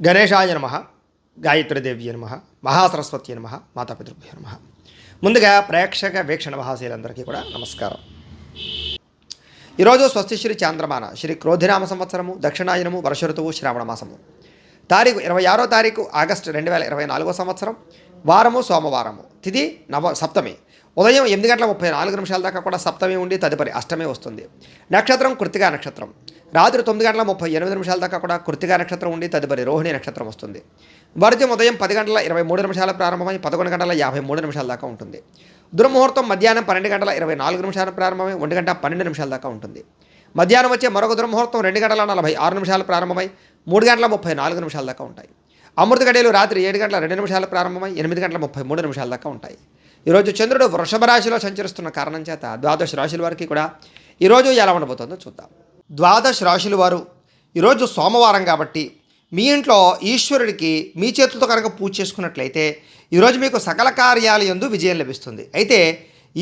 గణేశాయ నమః, గాయత్రీదేవ్య నమః, మహాసరస్వతి నమః, మాతాపితృభ్యో నమః. ముందుగా ప్రేక్షక వీక్షణ మహాశీలందరికీ కూడా నమస్కారం. ఈరోజు స్వస్తి శ్రీ చాంద్రమాన శ్రీ క్రోధినామ సంవత్సరము, దక్షిణాయనము, వర్ష ఋతువు, శ్రావణ మాసము. తారీఖు 26వ తారీఖు ఆగస్టు 2024 సంవత్సరం. వారము సోమవారము. తిథి సప్తమి. ఉదయం 8:34 దాకా కూడా సప్తమి ఉండి తదుపరి అష్టమి వస్తుంది. నక్షత్రం కృత్తికా నక్షత్రం. రాత్రి 9:38 దాకా కూడా కృత్తికా నక్షత్రం ఉండి తదుపరి రోహిణి నక్షత్రం వస్తుంది. వర్జం ఉదయం 10:23 ప్రారంభమై 11:53 దాకా ఉంటుంది. దుర్ముహూర్తం మధ్యాహ్నం 12:24 ప్రారంభమై 1:12 దాకా ఉంటుంది. మధ్యాహ్నం వచ్చే మరొక దుర్ముహూర్తం 2:46 ప్రారంభమై 3:34 దాకా ఉంటాయి. అమృత గడియలు రాత్రి 7:02 ప్రారంభమై 8:33 దాకా ఉంటాయి. ఈరోజు చంద్రుడు వృషభ రాశిలో సంచరిస్తున్న కారణం చేత ద్వాదశ రాశుల వారికి కూడా ఈరోజు ఎలా ఉండబోతుందో చూద్దాం. ద్వాదశ రాశుల వారు ఈరోజు సోమవారం కాబట్టి మీ ఇంట్లో ఈశ్వరుడికి మీ చేతులతో కనుక పూజ చేసుకున్నట్లయితే ఈరోజు మీకు సకల కార్యాల యందు విజయం లభిస్తుంది. అయితే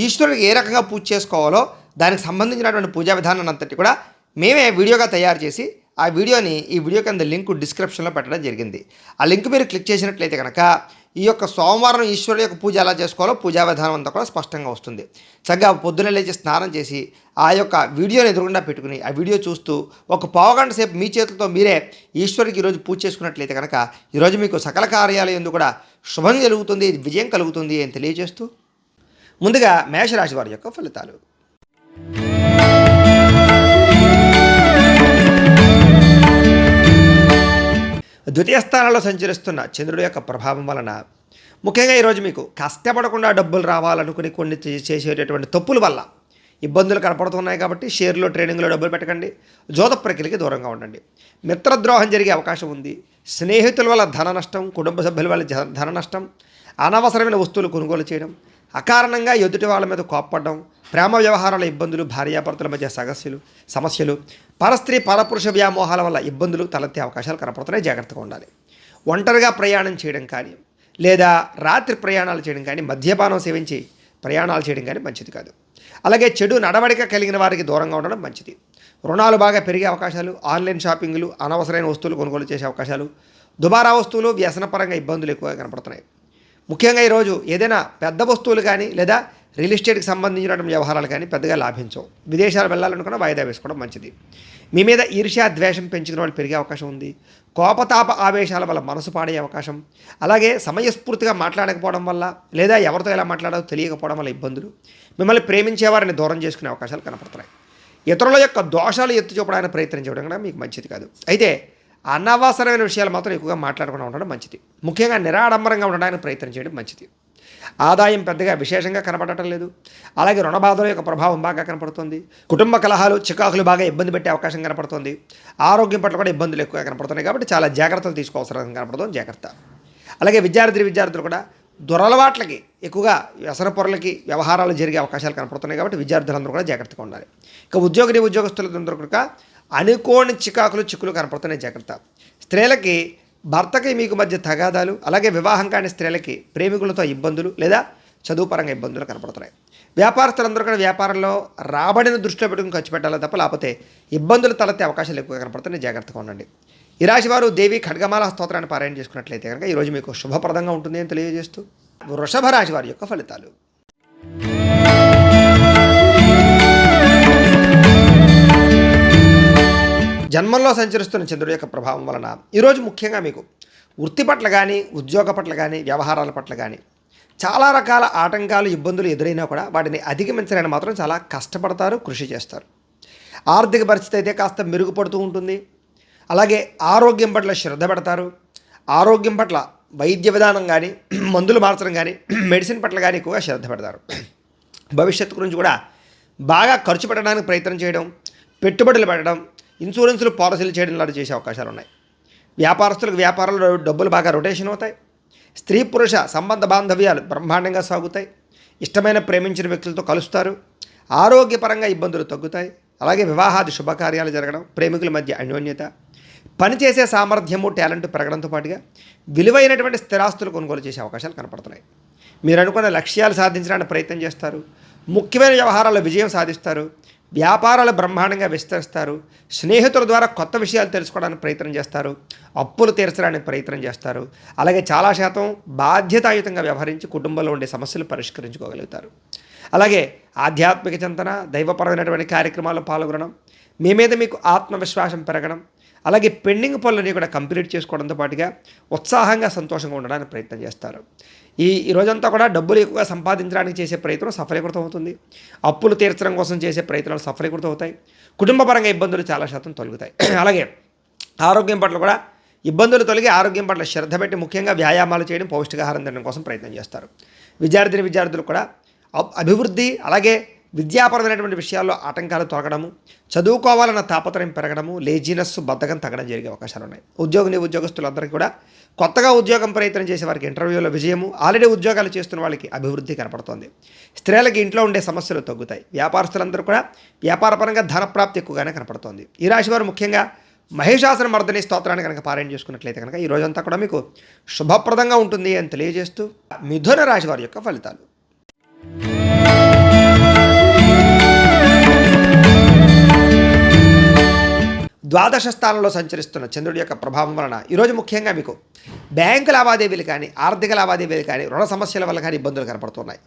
ఈశ్వరుడికి ఏ రకంగా పూజ చేసుకోవాలో దానికి సంబంధించినటువంటి పూజా విధానాన్ని అంతటి కూడా మేమే వీడియోగా తయారు చేసి ఆ వీడియోని ఈ వీడియో కింద లింక్ డిస్క్రిప్షన్లో పెట్టడం జరిగింది. ఆ లింక్ మీరు క్లిక్ చేసినట్లయితే కనుక ఈ యొక్క సోమవారం ఈశ్వరుడు యొక్క పూజ ఎలా చేసుకోవాలో పూజా విధానం అంతా కూడా స్పష్టంగా వస్తుంది. చక్కగా పొద్దున లేచి స్నానం చేసి ఆ యొక్క వీడియోని ఎదురుగుండా పెట్టుకుని ఆ వీడియో చూస్తూ ఒక పావుగంట సేపు మీ చేతులతో మీరే ఈశ్వరుడికి ఈరోజు పూజ చేసుకున్నట్లయితే కనుక ఈరోజు మీకు సకల కార్యాలయందు కూడా శుభం కలుగుతుంది, విజయం కలుగుతుంది అని తెలియజేస్తూ ముందుగా మేషరాశి వారి యొక్క ఫలితాలు. ద్వితీయ స్థానంలో సంచరిస్తున్న చంద్రుడి యొక్క ప్రభావం వలన ముఖ్యంగా ఈరోజు మీకు కష్టపడకుండా డబ్బులు రావాలనుకుని కొన్ని చేసేటటువంటి తప్పుల వల్ల ఇబ్బందులు కనపడుతున్నాయి. కాబట్టి షేర్లో ట్రేడింగ్లో డబ్బులు పెట్టకండి. జోత ప్రక్రియకి దూరంగా ఉండండి. మిత్రద్రోహం జరిగే అవకాశం ఉంది. స్నేహితుల వల్ల ధన నష్టం, కుటుంబ సభ్యుల వల్ల ధన నష్టం, అనవసరమైన వస్తువులు కొనుగోలు చేయడం, అకారణంగా ఎదుటి వాళ్ళ మీద కోప్పడడం, ప్రేమ వ్యవహారాల ఇబ్బందులు, భార్యాభర్తల మధ్య సమస్యలు, పరస్త్రీ పరపురుష వ్యామోహాల వల్ల ఇబ్బందులు తలెత్తే అవకాశాలు కనపడుతున్నాయి. జాగ్రత్తగా ఉండాలి. ఒంటరిగా ప్రయాణం చేయడం కానీ లేదా రాత్రి ప్రయాణాలు చేయడం కానీ, మద్యపానం సేవించి ప్రయాణాలు చేయడం కానీ మంచిది కాదు. అలాగే చెడు నడవడిక కలిగిన వారికి దూరంగా ఉండడం మంచిది. రుణాలు బాగా పెరిగే అవకాశాలు, ఆన్లైన్ షాపింగ్లు, అనవసరమైన వస్తువులు కొనుగోలు చేసే అవకాశాలు, దుబారా వస్తువులు, వ్యసనపరంగా ఇబ్బందులు ఎక్కువగా కనపడుతున్నాయి. ముఖ్యంగా ఈరోజు ఏదైనా పెద్ద వస్తువులు కానీ లేదా రియల్ ఎస్టేట్కి సంబంధించినటువంటి వ్యవహారాలు కానీ పెద్దగా లాభించవు. విదేశాలు వెళ్ళాలనుకున్న వాయిదా వేసుకోవడం మంచిది. మీ మీద ఈర్ష్య ద్వేషం పెంచుకునే వాళ్ళు పెరిగే అవకాశం ఉంది. కోపతాప ఆవేశాల వల్ల మనసు పాడే అవకాశం, అలాగే సమయస్ఫూర్తిగా మాట్లాడకపోవడం వల్ల లేదా ఎవరితో ఎలా మాట్లాడాలో తెలియకపోవడం వల్ల ఇబ్బందులు, మిమ్మల్ని ప్రేమించేవారిని దూరం చేసుకునే అవకాశాలు కనపడుతున్నాయి. ఇతరుల యొక్క దోషాలు ఎత్తి చూపడానికి ప్రయత్నం చేయడం కూడా మీకు మంచిది కాదు. అయితే అనవసరమైన విషయాలు మాత్రం ఎక్కువగా మాట్లాడకుండా ఉండడం మంచిది. ముఖ్యంగా నిరాడంబరంగా ఉండడానికి ప్రయత్నం చేయడం మంచిది. ఆదాయం పెద్దగా విశేషంగా కనపడటం లేదు. అలాగే రుణబాధల యొక్క ప్రభావం బాగా కనపడుతుంది. కుటుంబ కలహాలు, చికాకులు బాగా ఇబ్బంది పెట్టే అవకాశం కనపడుతుంది. ఆరోగ్యం పట్ల కూడా ఇబ్బందులు ఎక్కువగా కనపడుతున్నాయి. కాబట్టి చాలా జాగ్రత్తలు తీసుకోవాల్సిన కనపడుతుంది. జాగ్రత్త. అలాగే విద్యార్థులు కూడా దురలవాట్లకి ఎక్కువగా వ్యసన పొరలకి వ్యవహారాలు జరిగే అవకాశాలు కనపడుతున్నాయి. కాబట్టి విద్యార్థులందరూ కూడా జాగ్రత్తగా ఉండాలి. ఇక ఉద్యోగస్తులందరూ కూడా అనుకోని చిక్కులు కనపడుతున్నాయి. జాగ్రత్త. స్త్రీలకి భర్తకి మీకు మధ్య తగాదాలు, అలాగే వివాహం కాని స్త్రీలకి ప్రేమికులతో ఇబ్బందులు లేదా చదువుపరంగా ఇబ్బందులు కనపడుతున్నాయి. వ్యాపారస్తులందరూ కూడా వ్యాపారంలో రాబడిని దృష్టిలో పెట్టుకుని ఖర్చు పెట్టాలో తప్ప లేకపోతే ఇబ్బందులు తలెత్తే అవకాశాలు ఎక్కువగా కనపడుతున్నాయి. జాగ్రత్తగా ఉండండి. ఈ రాశి వారు దేవి ఖడ్గమాల స్తోత్రాన్ని పారాయణ చేసుకున్నట్లయితే కనుక ఈరోజు మీకు శుభప్రదంగా ఉంటుంది అని తెలియజేస్తూ వృషభ రాశి వారి యొక్క ఫలితాలు. జన్మంలో సంచరిస్తున్న చంద్రుడి యొక్క ప్రభావం వలన ఈరోజు ముఖ్యంగా మీకు వృత్తి పట్ల కానీ, ఉద్యోగ పట్ల కానీ, వ్యవహారాల పట్ల కానీ చాలా రకాల ఆటంకాలు, ఇబ్బందులు ఎదురైనా కూడా వాటిని అధిగమించడానికి మాత్రం చాలా కష్టపడతారు, కృషి చేస్తారు. ఆర్థిక పరిస్థితి అయితే కాస్త మెరుగుపడుతూ ఉంటుంది. అలాగే ఆరోగ్యం పట్ల శ్రద్ధ పెడతారు. ఆరోగ్యం పట్ల వైద్య విధానం కానీ, మందులు మార్చడం కానీ, మెడిసిన్ పట్ల కానీ ఎక్కువగా శ్రద్ధ పెడతారు. భవిష్యత్తు గురించి కూడా బాగా ఖర్చు పెట్టడానికి ప్రయత్నం చేయడం, పెట్టుబడులు పెట్టడం, ఇన్సూరెన్సులు, పాలసీలు చేయడం లాంటి చేసే అవకాశాలు ఉన్నాయి. వ్యాపారస్తులకు వ్యాపారంలో డబ్బులు బాగా రొటేషన్ అవుతాయి. స్త్రీ పురుష సంబంధ బాంధవ్యాలు బ్రహ్మాండంగా సాగుతాయి. ఇష్టమైన ప్రేమించిన వ్యక్తులతో కలుస్తారు. ఆరోగ్యపరంగా ఇబ్బందులు తగ్గుతాయి. అలాగే వివాహాది శుభకార్యాలు జరగడం, ప్రేమికుల మధ్య అన్యోన్యత, పనిచేసే సామర్థ్యము, టాలెంట్ పెరగడంతో పాటుగా విలువైనటువంటి స్థిరాస్తులు కొనుగోలు చేసే అవకాశాలు కనపడుతున్నాయి. మీరు అనుకున్న లక్ష్యాలు సాధించడానికి ప్రయత్నం చేస్తారు. ముఖ్యమైన వ్యవహారాల్లో విజయం సాధిస్తారు. వ్యాపారాలు బ్రహ్మాండంగా విస్తరిస్తారు. స్నేహితుల ద్వారా కొత్త విషయాలు తెలుసుకోవడానికి ప్రయత్నం చేస్తారు. అప్పులు తీర్చడానికి ప్రయత్నం చేస్తారు. అలాగే చాలా శాతం బాధ్యతాయుతంగా వ్యవహరించి కుటుంబంలో ఉండే సమస్యలు పరిష్కరించుకోగలుగుతారు. అలాగే ఆధ్యాత్మిక చింతన, దైవపరమైనటువంటి కార్యక్రమాల్లో పాల్గొనడం, మీ మీద మీకు ఆత్మవిశ్వాసం పెరగడం, అలాగే పెండింగ్ పనులని కూడా కంప్లీట్ చేసుకోవడంతో పాటుగా ఉత్సాహంగా సంతోషంగా ఉండడానికి ప్రయత్నం చేస్తారు. ఈ రోజంతా కూడా డబ్బులు ఎక్కువగా సంపాదించడానికి చేసే ప్రయత్నం సఫలీకృతం అవుతుంది. అప్పులు తీర్చడం కోసం చేసే ప్రయత్నాలు సఫలీకృతం అవుతాయి. కుటుంబపరంగా ఇబ్బందులు చాలా శాతం తొలగుతాయి. అలాగే ఆరోగ్యం పట్ల కూడా ఇబ్బందులు తొలగి ఆరోగ్యం పట్ల శ్రద్ధ పెట్టి ముఖ్యంగా వ్యాయామాలు చేయడం, పౌష్టికాహారం తినడం కోసం ప్రయత్నం చేస్తారు. విద్యార్థులు కూడా అభివృద్ధి, అలాగే విద్యాపరమైనటువంటి విషయాల్లో ఆటంకాలు తొలగడము, చదువుకోవాలన్న తాపత్రయం పెరగడము, లేజినెస్, బద్ధకం తగ్గడం జరిగే అవకాశాలు ఉన్నాయి. ఉద్యోగస్తులందరికీ కూడా కొత్తగా ఉద్యోగం ప్రయత్నం చేసే వారికి ఇంటర్వ్యూలో విజయము, ఆల్రెడీ ఉద్యోగాలు చేస్తున్న వాళ్ళకి అభివృద్ధి కనపడుతోంది. స్త్రీలకి ఇంట్లో ఉండే సమస్యలు తగ్గుతాయి. వ్యాపారస్తులందరూ కూడా వ్యాపారపరంగా ధనప్రాప్తి ఎక్కువగానే కనపడుతోంది. ఈ రాశి వారు ముఖ్యంగా మహిషాసుర మర్దిని స్తోత్రాన్ని కనుక పారాయణ చేసుకున్నట్లయితే కనుక ఈ రోజంతా కూడా మీకు శుభప్రదంగా ఉంటుంది అని తెలియజేస్తూ మిథున రాశి వారి యొక్క ఫలితాలు. ద్వాదశ స్థానంలో సంచరిస్తున్న చంద్రుడి యొక్క ప్రభావం వలన ఈరోజు ముఖ్యంగా మీకు బ్యాంకు లావాదేవీలు కానీ, ఆర్థిక లావాదేవీలు కానీ, రుణ సమస్యల వల్ల కానీ ఇబ్బందులు కనపడుతున్నాయి.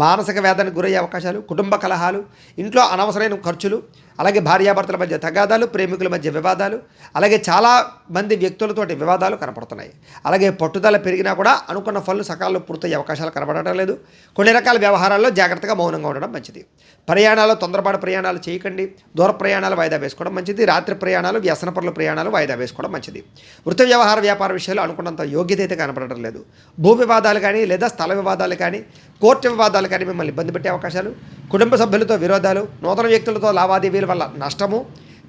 మానసిక వేదనకు గురయ్యే అవకాశాలు, కుటుంబ కలహాలు, ఇంట్లో అనవసరమైన ఖర్చులు, అలాగే భార్యాభర్తల మధ్య తగాదాలు, ప్రేమికుల మధ్య వివాదాలు, అలాగే చాలా మంది వ్యక్తులతోటి వివాదాలు కనపడుతున్నాయి. అలాగే పట్టుదల పెరిగినా కూడా అనుకున్న పనులు సకాలంలో పూర్తయ్యే అవకాశాలు కనబడటం లేదు. కొన్ని రకాల వ్యవహారాల్లో జాగ్రత్తగా మౌనంగా ఉండడం మంచిది. ప్రయాణాలు, తొందరపాటు ప్రయాణాలు చేయకండి. దూర ప్రయాణాలు వాయిదా వేసుకోవడం మంచిది. రాత్రి ప్రయాణాలు, వ్యసనపరుల ప్రయాణాలు వాయిదా వేసుకోవడం మంచిది. వృత్తి వ్యవహార వ్యాపార విషయాలు అనుకున్నంత యోగ్యత అయితే కనపడటం లేదు. భూ వివాదాలు కానీ, లేదా స్థల వివాదాలు కానీ, కోర్టు వివాదాలు కానీ మిమ్మల్ని ఇబ్బంది పెట్టే అవకాశాలు, కుటుంబ సభ్యులతో విరోధాలు, నూతన వ్యక్తులతో లావాదేవీల వల్ల నష్టము,